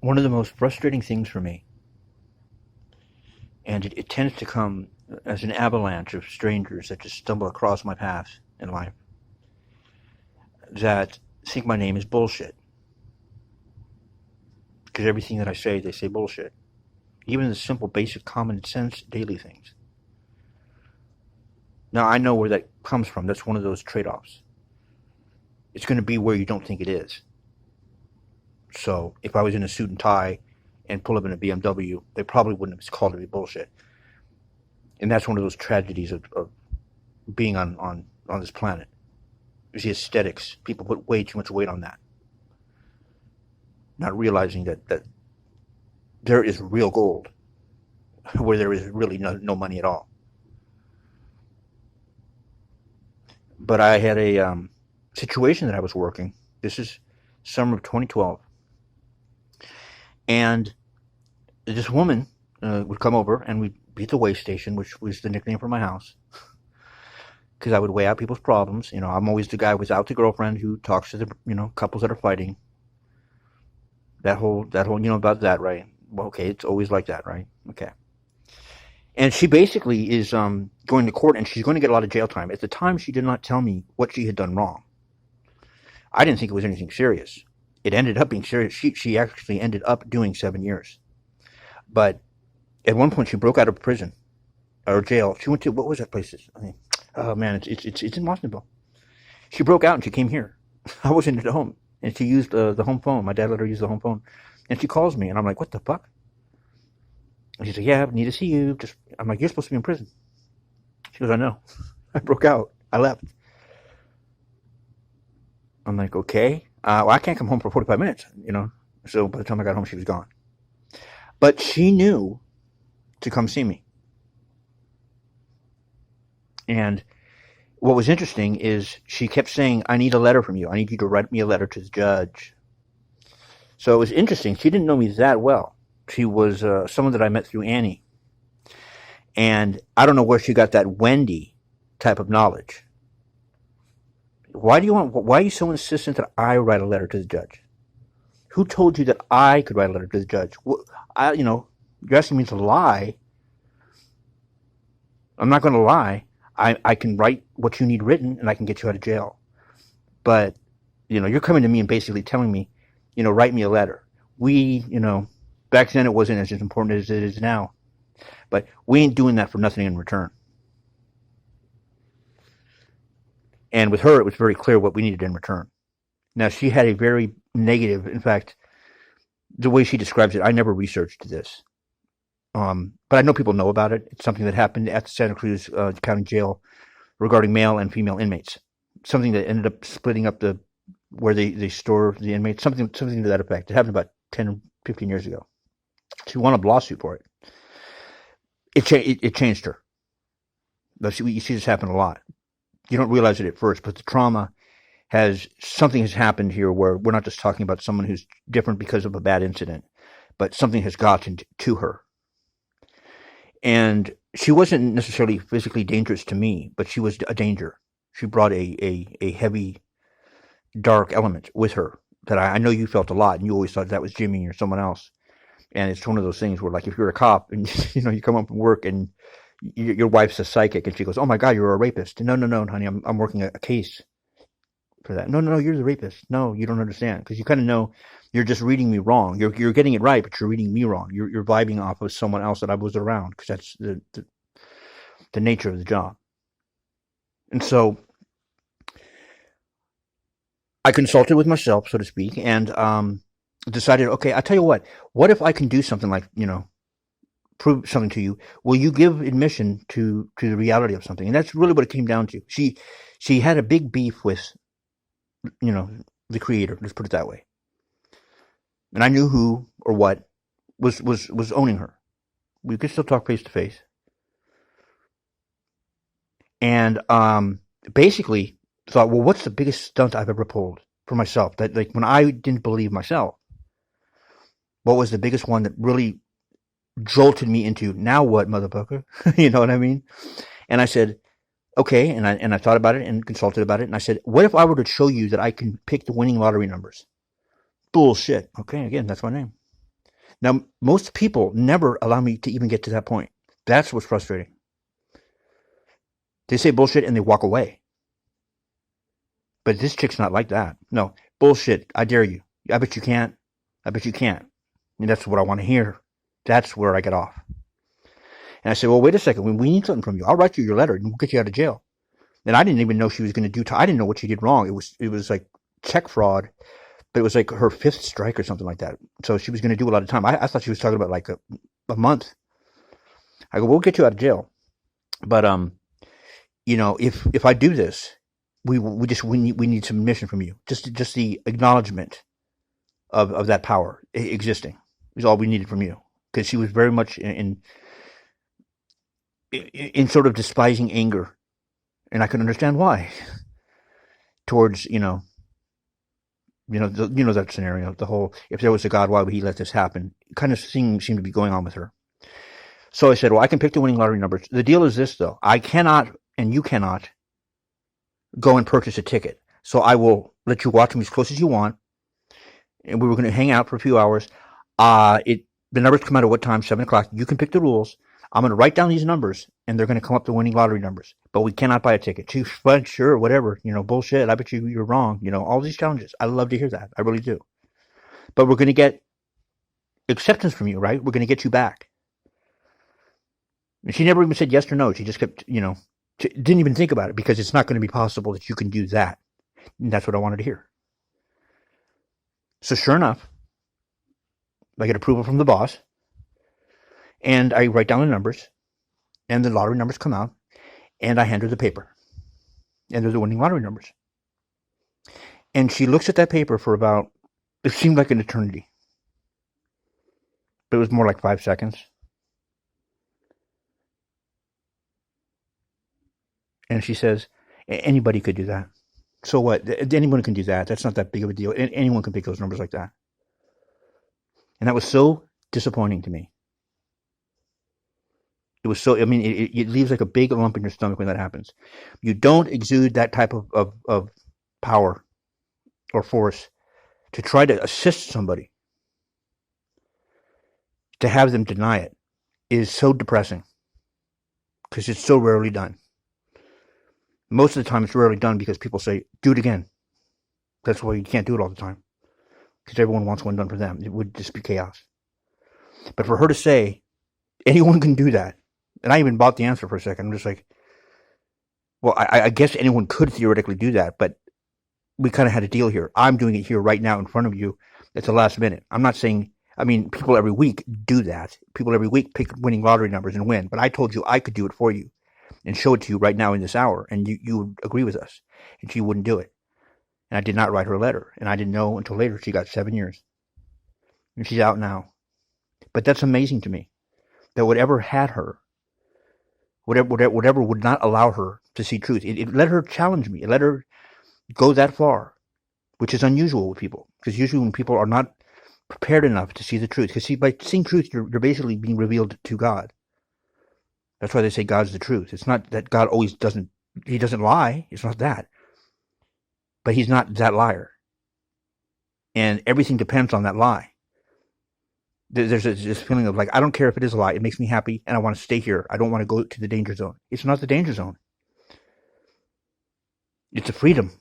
one of the most frustrating things for me, and it tends to come as an avalanche of strangers that just stumble across my path in life, that think my name is bullshit. Because everything that I say, they say bullshit. Even the simple, basic, common sense daily things. Now, I know where that comes from. That's one of those trade offs. It's going to be where you don't think it is. So, if I was in a suit and tie and pull up in a BMW, they probably wouldn't have called it bullshit. And that's one of those tragedies of being on this planet. It's the aesthetics. People put way too much weight on that, not realizing that there is real gold where there is really no money at all. But I had a situation that I was working. This is summer of 2012. And this woman would come over and we'd be at the weigh station, which was the nickname for my house. Because I would weigh out people's problems. You know, I'm always the guy without the girlfriend who talks to the, couples that are fighting. That whole, about that, right? Well, okay, it's always like that, right? Okay. And she basically is going to court, and she's going to get a lot of jail time. At the time, she did not tell me what she had done wrong. I didn't think it was anything serious. It ended up being serious. She actually ended up doing 7 years. But at one point, she broke out of prison or jail. She went to, what was that place? Oh man, it's in Watsonville. She broke out and she came here. I wasn't at home, and she used the home phone. My dad let her use the home phone, and she calls me, and I'm like, "What the fuck?" And she's like, "Yeah, I need to see you." I'm like, "You're supposed to be in prison." She goes, "I know." I broke out. I left. I'm like, "Okay, well, I can't come home for 45 minutes, So by the time I got home, she was gone. But she knew to come see me. And what was interesting is she kept saying, "I need a letter from you. I need you to write me a letter to the judge." So it was interesting. She didn't know me that well. She was someone that I met through Annie. And I don't know where she got that Wendy type of knowledge. Why are you so insistent that I write a letter to the judge? Who told you that I could write a letter to the judge? You're asking me to lie. I'm not going to lie. I can write what you need written, and I can get you out of jail. But, you're coming to me and basically telling me, write me a letter. Back then it wasn't as important as it is now. But we ain't doing that for nothing in return. And with her, it was very clear what we needed in return. Now, she had a very negative, in fact, the way she describes it, I never researched this. But I know people know about it. It's something that happened at the Santa Cruz County Jail regarding male and female inmates. Something that ended up splitting up where they store the inmates. Something to that effect. It happened about 10 or 15 years ago. She won a lawsuit for it. It changed her. You see this happen a lot. You don't realize it at first, but the trauma something has happened here where we're not just talking about someone who's different because of a bad incident, but something has gotten to her. And she wasn't necessarily physically dangerous to me, but she was a danger. She brought a heavy, dark element with her that I know you felt a lot, and you always thought that was Jimmy or someone else. And it's one of those things where, like, if you're a cop and you come up from work and your wife's a psychic and she goes, "Oh my God, you're a rapist." No, honey, I'm working a case for that. No, you're the rapist. No, you don't understand, because you kind of know you're just reading me wrong. You're getting it right, but you're reading me wrong. You're vibing off of someone else that I was around, because that's the nature of the job. And so I consulted with myself, so to speak, and decided, okay, I tell you what if I can do something like, prove something to you? Will you give admission to the reality of something? And that's really what it came down to. She had a big beef with, the creator. Let's put it that way. And I knew who or what was owning her. We could still talk face to face. And basically thought, well, what's the biggest stunt I've ever pulled for myself? That, like, when I didn't believe myself, what was the biggest one that really jolted me into, now what, motherfucker? You know what I mean? And I said, okay, and I thought about it and consulted about it, and I said, what if I were to show you that I can pick the winning lottery numbers? Bullshit. Okay, again, that's my name. Now, most people never allow me to even get to that point. That's what's frustrating. They say bullshit and they walk away. But this chick's not like that. No, bullshit. I dare you. I bet you can't. I bet you can't. And that's what I want to hear. That's where I get off. And I said, well, wait a second. We need something from you. I'll write you your letter and we'll get you out of jail. And I didn't even know she was going to do. I didn't know what she did wrong. It was like check fraud, but it was like her fifth strike or something like that. So she was going to do a lot of time. I thought she was talking about like a month. I go, we'll get you out of jail, but if I do this, we need submission from you. Just the acknowledgement of that power existing is all we needed from you, because she was very much in sort of despising anger, and I can understand why towards that scenario, the whole, if there was a God, why would he let this happen? Kind of thing seemed to be going on with her. So I said, well, I can pick the winning lottery numbers. The deal is this, though. I cannot, and you cannot, go and purchase a ticket. So I will let you watch them as close as you want. And we were going to hang out for a few hours. The numbers come out at what time? 7 o'clock. You can pick the rules. I'm going to write down these numbers, and they're going to come up the winning lottery numbers. But we cannot buy a ticket. She's fun, sure, whatever. Bullshit. I bet you're wrong. All these challenges. I love to hear that. I really do. But we're going to get acceptance from you, right? We're going to get you back. And she never even said yes or no. She just kept, she didn't even think about it, because it's not going to be possible that you can do that. And that's what I wanted to hear. So sure enough, I get approval from the boss, and I write down the numbers, and the lottery numbers come out, and I hand her the paper, and they're the winning lottery numbers. And she looks at that paper for about, it seemed like an eternity, but it was more like 5 seconds. And she says, anybody could do that. So what? Anyone can do that. That's not that big of a deal. Anyone can pick those numbers like that. And that was so disappointing to me. It was so, it leaves like a big lump in your stomach when that happens. You don't exude that type of power or force to try to assist somebody. To have them deny it is so depressing, because it's so rarely done. Most of the time it's rarely done because people say, do it again. That's why you can't do it all the time, because everyone wants one done for them. It would just be chaos. But for her to say, anyone can do that, and I even bought the answer for a second. I'm just like, well, I guess anyone could theoretically do that, but we kind of had a deal here. I'm doing it here right now in front of you at the last minute. I'm not saying, people every week do that. People every week pick winning lottery numbers and win. But I told you I could do it for you and show it to you right now in this hour, and you would agree with us. And she wouldn't do it. And I did not write her a letter. And I didn't know until later she got 7 years. And she's out now. But that's amazing to me, that whatever had her, whatever would not allow her to see truth, it let her challenge me. It let her go that far, which is unusual with people. Because usually when people are not prepared enough to see the truth, because by seeing truth, you're basically being revealed to God. That's why they say God's the truth. It's not that God always doesn't lie. It's not that. But he's not that liar. And everything depends on that lie. There's this feeling of like, I don't care if it is a lie. It makes me happy, and I want to stay here. I don't want to go to the danger zone. It's not the danger zone. It's a freedom.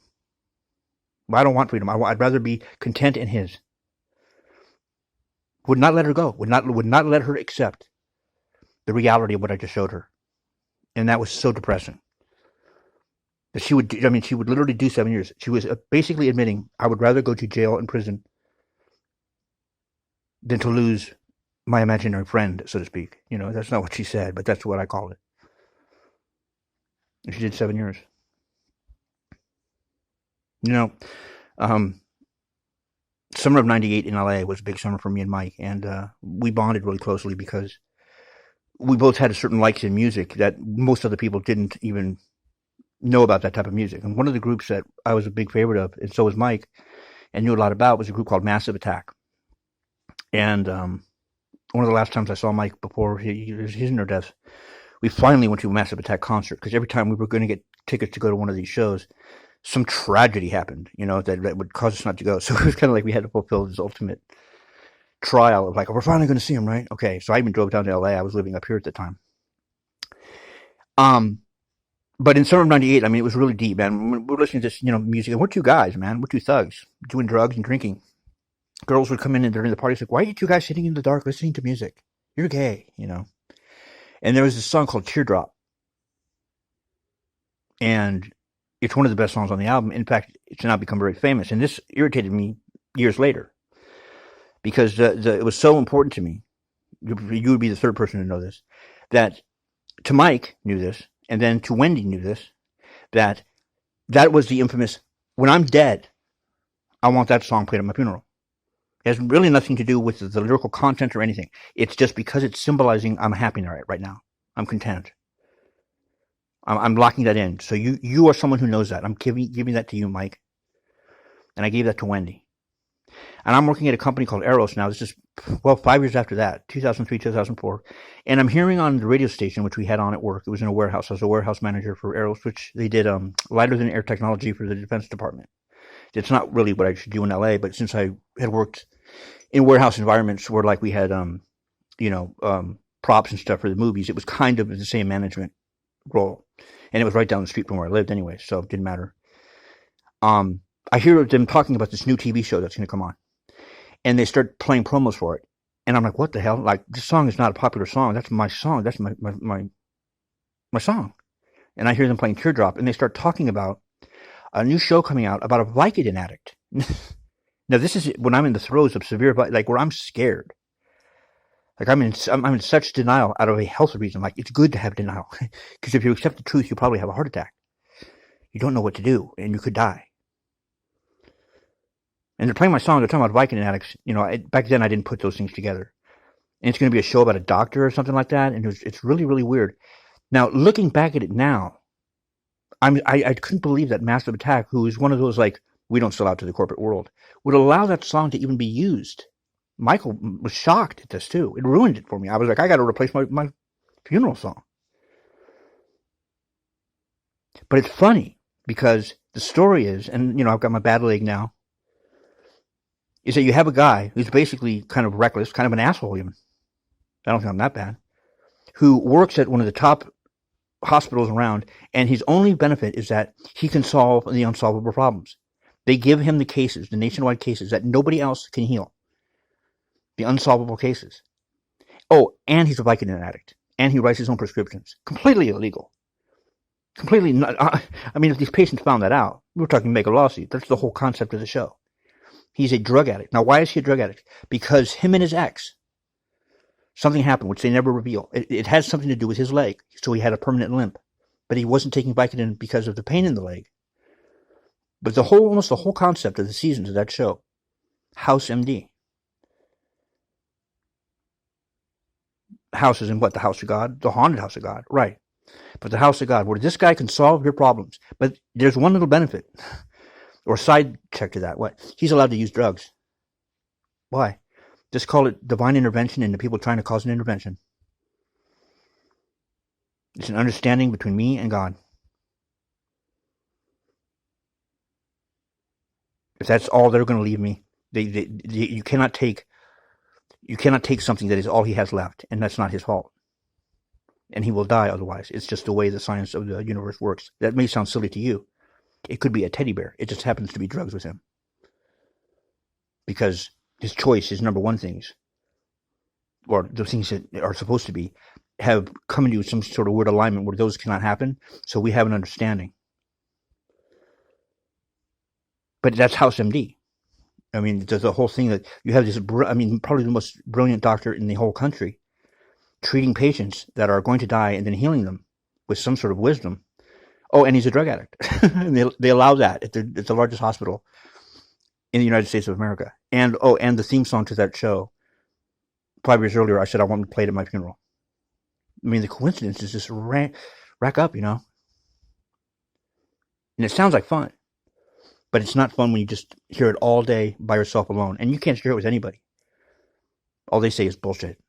I don't want freedom. I'd rather be content in his. Would not let her go. Would not let her accept the reality of what I just showed her. And that was so depressing. That she would literally do 7 years. She was basically admitting, I would rather go to jail and prison than to lose my imaginary friend, so to speak. That's not what she said, but that's what I call it. And she did 7 years. Summer of '98 in LA was a big summer for me and Mike, and we bonded really closely because we both had a certain likes in music that most other people didn't even know about, that type of music. And one of the groups that I was a big favorite of, and so was Mike, and knew a lot about, was a group called Massive Attack. And one of the last times I saw Mike before his near death, we finally went to a Massive Attack concert, because every time we were going to get tickets to go to one of these shows, some tragedy happened, that would cause us not to go. So it was kind of like we had to fulfill this ultimate trial of like, oh, we're finally going to see him, right? Okay, so I even drove down to LA. I was living up here at the time. But in summer of '98, I mean, it was really deep, man. We're listening to this, music, and we're two guys, man. We're two thugs doing drugs and drinking. Girls would come in and during the parties like, why are you two guys sitting in the dark listening to music? You're gay, And there was this song called Teardrop. And it's one of the best songs on the album. In fact, it's now become very famous. And this irritated me years later because it was so important to me. You would be the third person to know this. That to Mike knew this, and then to Wendy knew this, that was the infamous, when I'm dead, I want that song played at my funeral. It has really nothing to do with the lyrical content or anything. It's just because it's symbolizing I'm happy right now. I'm content. I'm locking that in. So you are someone who knows that. I'm giving that to you, Mike. And I gave that to Wendy. And I'm working at a company called Eros now. This is, 5 years after that, 2003, 2004. And I'm hearing on the radio station, which we had on at work. It was in a warehouse. I was a warehouse manager for Eros, which they did lighter than air technology for the Defense Department. It's not really what I should do in LA, but since I had worked in warehouse environments where like we had, props and stuff for the movies, it was kind of the same management role. And it was right down the street from where I lived anyway, so it didn't matter. I hear them talking about this new TV show that's going to come on. And they start playing promos for it. And I'm like, what the hell? Like, this song is not a popular song. That's my song. That's my song. And I hear them playing Teardrop, and they start talking about a new show coming out about a Vicodin addict. Now, this is when I'm in the throes of severe, like where I'm scared. Like I'm in such denial out of a health reason. Like, it's good to have denial. Because if you accept the truth, you probably have a heart attack. You don't know what to do, and you could die. And they're playing my song. They're talking about Vicodin addicts. Back then I didn't put those things together. And it's going to be a show about a doctor or something like that. And it's really, really weird. Now, looking back at it now, I couldn't believe that Massive Attack, who is one of those, like, we don't sell out to the corporate world, would allow that song to even be used. Michael was shocked at this, too. It ruined it for me. I was like, I got to replace my funeral song. But it's funny because the story is, and, I've got my bad leg now, is that you have a guy who's basically kind of reckless, kind of an asshole even. I don't think I'm that bad. Who works at one of the top hospitals around, and his only benefit is that he can solve the unsolvable problems. They give him the cases, the nationwide cases that nobody else can heal. The unsolvable cases. Oh, and he's a Vicodin addict. And he writes his own prescriptions. Completely illegal. Completely not. I mean, if these patients found that out, we're talking mega lawsuit. That's the whole concept of the show. He's a drug addict. Now, why is he a drug addict? Because him and his ex, something happened, which they never reveal. It has something to do with his leg, so he had a permanent limp. But he wasn't taking Vicodin because of the pain in the leg. But almost the whole concept of the seasons of that show, House MD. House is in what? The house of God? The haunted house of God. Right. But the house of God, where this guy can solve your problems. But there's one little benefit. Or side check to that. What? He's allowed to use drugs. Why? Just call it divine intervention into people trying to cause an intervention. It's an understanding between me and God. If that's all they're going to leave me, you cannot take something that is all he has left, and that's not his fault. And he will die otherwise. It's just the way the science of the universe works. That may sound silly to you. It could be a teddy bear. It just happens to be drugs with him. Because his choice, his number one things, or the things that are supposed to be, have come into some sort of weird alignment where those cannot happen. So we have an understanding. But that's House MD. I mean, there's a whole thing that you have this, probably the most brilliant doctor in the whole country, treating patients that are going to die and then healing them with some sort of wisdom. Oh, and he's a drug addict. And they allow that at the largest hospital in the United States of America. And the theme song to that show, 5 years earlier, I said I want to play it at my funeral. I mean, the coincidences just rack up, And it sounds like fun. But it's not fun when you just hear it all day by yourself alone. And you can't share it with anybody. All they say is bullshit.